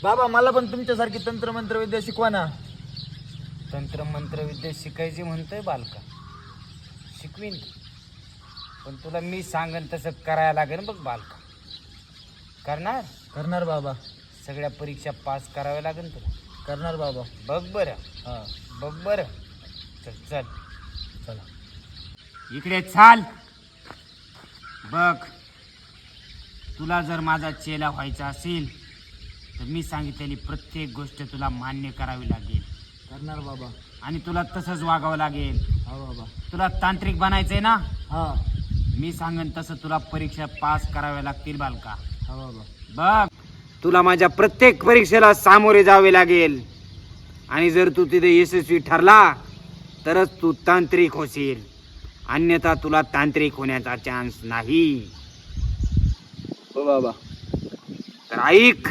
बाबा मला पण तुमच्यासारखी तंत्रमंत्र विद्या शिकवा ना. तंत्रमंत्र विद्या शिकायची म्हणतोय बालका, शिकवीन की. पण तुला मी सांगन तसं करायला लागेल बघ बालका. करणार? करणार बाबा. सगळ्या परीक्षा पास कराव्या लागेल तुला. करणार बाबा. बघ बरं. हा. बघ बरं. चल चल चला. इकडे चाल. बघ, तुला जर माझा चेला व्हायचा असेल तर मी सांगितलेली प्रत्येक गोष्ट तुला मान्य करावी लागेल. करणार बाबा. आणि तुला तसंच वागावं लागेल. हा बाबा. तुला तांत्रिक बनायचंय ना? हा. मी सांगन तसं तुला परीक्षा पास कराव्या लागतील बालका. हा बाबा. बघ, तुला माझ्या प्रत्येक परीक्षेला सामोरे जावे लागेल. आणि जर तू तिथे यशस्वी ठरला तरच तू तांत्रिक होशील, अन्यथा तुला तांत्रिक होण्याचा चान्स नाही. हो बाबा. तर ऐक,